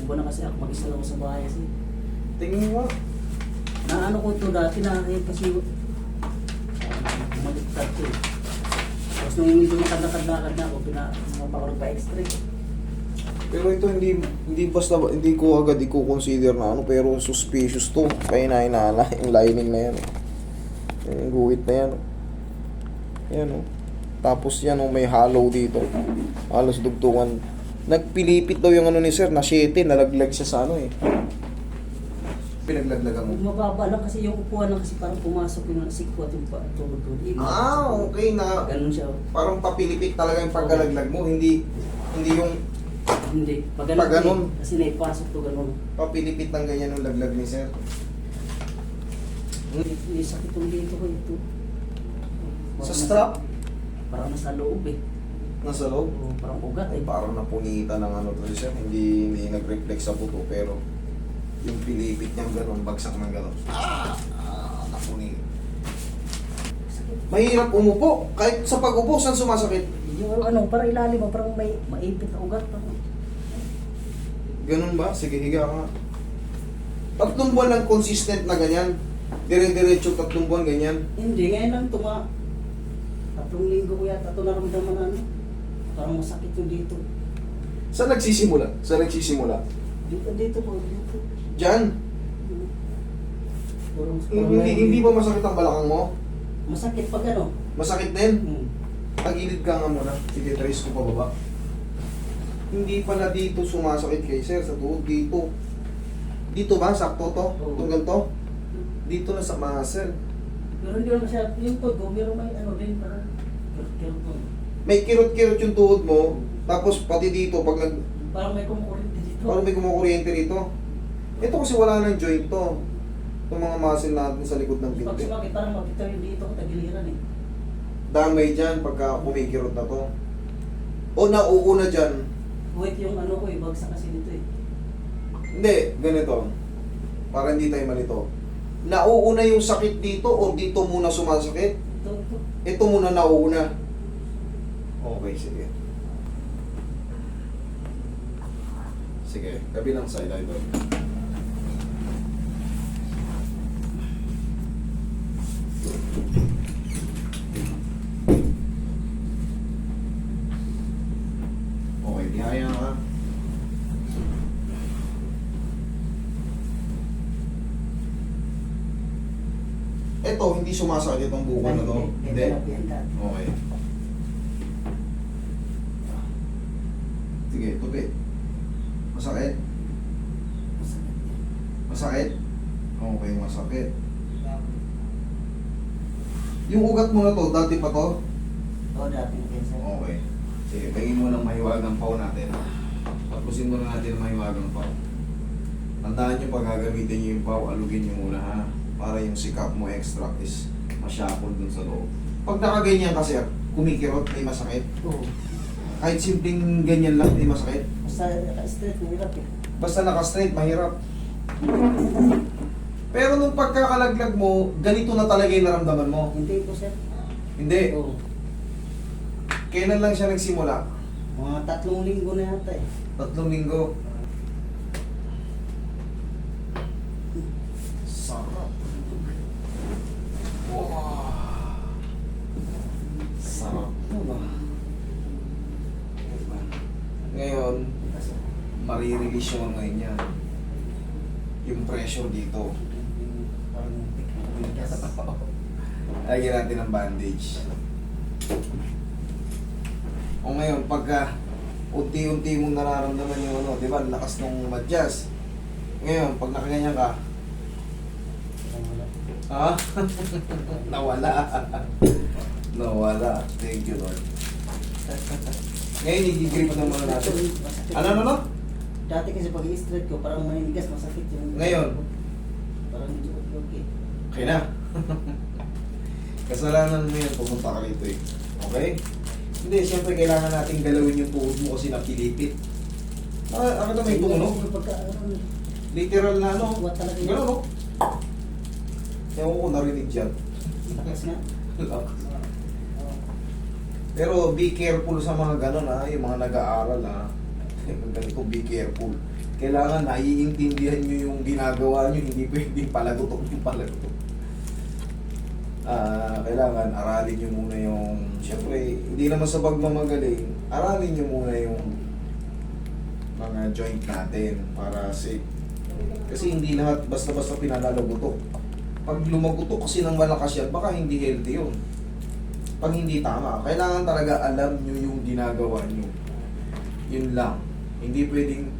ilang buwan na kasi ako mag-isa lang ako sa bahay kasi. Tingin mo. Naano ko ito dati na ngayon kasi maliktad ko eh. Tapos nung hindi makadakad-lakad na ako, pinapakaroon pa extra. Pero ito hindi basta hindi ko agad i-consider na ano, pero suspicious to. Kaya inahinala yung lining na yan. Yung guhit na yan. Yan oh. Tapos yan oh, may hollow dito. Halos dugtungan. Nagpilipit daw yung ano ni sir, na 7, nalaglag siya sa ano eh. Pinaglaglagan mo. Mababa lang kasi yung upuan lang kasi parang pumasok yung sikwat yung tuhod-tuhod. Okay na. Ganun siya. Parang papilipit talaga yung pagkalaglag mo, hindi yung Hindi. Pag Pag ganun. Kasi naipasok to ganun. papilipit ng ganyan yung laglag ni sir. May sakit yung dito ko ito. Sa strap? Parang nasa loob eh. Nasa loob. O, parang ugat eh. Ay, parang napunitan ng ano to sir. Hindi nag-reflex sa buto, pero yung pilipit niyang gano'n, bagsak ng gano'n. Napunit. Mahirap umupo. Kahit sa pag-upo, saan sumasakit? Yung ano, parang ilalim mo, parang may maipit na ugat. Parang. Ganun ba? Sige, higa ka nga. 3 buwan lang consistent na ganyan. Dire-diretso 3 buwan ganyan. Hindi, ngayon lang tuma. 3 linggo ko yata ito naramdaman na ano. Parang masakit yung dito. Saan nagsisimula? Saan nagsisimula? Dito po, dito. Diyan. Hindi ba masakit ang balakang mo? Masakit pag ano? Masakit din? Hmm. Tagilid ka nga muna. Sige, trace ko pababa. Hindi pala dito sumasakit kay sir, sa tuhod dito. Dito ba? Sakto to? Oo. Itong ganito? Dito na sa muscle. Pero hindi naman siya, yung todo, meron may ano din, parang kirot mo. May kirot-kirot yung tuhod mo, tapos pati dito, pag Parang may kumukulit dito. parang may kumukuryente rito. Ito kasi wala nang joint to. Itong mga muscle natin sa likod ng Pag binti. sumakit, parang makita yung dito ko, tagiliran eh. Damay dyan pagka kumikirot na to. O nauuna dyan. Wait yung ano ko eh, bagsak kasi dito eh. Hindi, ganito. Para hindi tayo malito. Nauuna yung sakit dito o dito muna sumasakit? Ito. Ito muna nauuna. Okay, sige. Sige, kabilang side idol. Okay, tihaya ka. Ito, hindi sumasakit itong buko na to. Hindi. Okay. Sige, tupi. Masakit? Masakit? Okay, masakit. Yung ugat mo na to, dati pa to? Oo, dati yung cancer. Okay. Sige, pahingin mo ng mahiwagang pao natin. Tapusin muna natin ang mahiwagang pao. Tandaan nyo, pag gagamitin nyo yung pao, alugin nyo muna ha. Para yung sikap mo extract is masyapon dun sa loob. Pag nakaganyan kasi, kumikirot, may masakit. Oo. Kahit simpleng ganyan lang, may masakit. Basta naka-straight, mahirap eh. Basta naka-straight, mahirap. Pero nung pagkakalaglag mo, ganito na talaga yung naramdaman mo. Hindi po sir. Hindi. Oo. Kailan lang siya nagsimula? Mga 3 linggo na yata eh. 3 linggo. Sarap. Wow. Sarap. Ano ba? Ngayon, marirelease yung ngayon niya. Yung pressure dito. Lagyan natin ng bandage. O ngayon, pagka unti-unti mong nararamdaman yung ano, di ba, lakas ng madyas. Ngayon, pag nakaganyan ka, ha? Nawala. Nawala. Thank you, Lord. Ngayon, i-grip na muna natin. Ano? Dati kasi pag i-straight ko, parang maninigas, masakit yung... Ngayon? Parang medyo okay. Okay na. Kasalanan mo yan, pumunta ka rito eh. Okay? Hindi, siyempre kailangan natin galawin yung tuhod mo kasi napilipit. Ako na may tumunog. Literal na ano. What talaga yun? Gano'n no? Ewan ko narinig dyan. Lakas nga. Pero be careful sa mga gano'n ha, yung mga nag-aaral ha. Ganito, be careful. Kailangan naiintindihan nyo yung ginagawa nyo, hindi pwedeng palagutok yung palagutok. Kailangan aralin nyo muna yung, syempre, hindi naman sa pagmamagaling, aralin nyo muna yung mga joint natin para safe. Kasi hindi lahat basta-basta pinalalagutok. Pag lumagutok kasi ng malakas yan, baka hindi healthy yun. Pag hindi tama, kailangan talaga alam nyo yung ginagawa nyo. Yun lang. Hindi pwedeng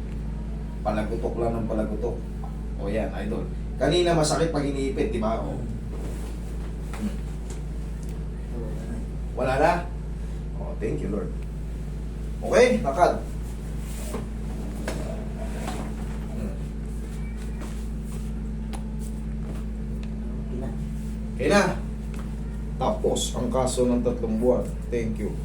palagutok lang ng palagutok. O yan, idol. Kanina masakit pag iniipit, di ba? O. Wala na? Oh, thank you, Lord. Okay, lakad. Okay na. Okay na. Tapos, ang kaso ng 3 buwan. Thank you.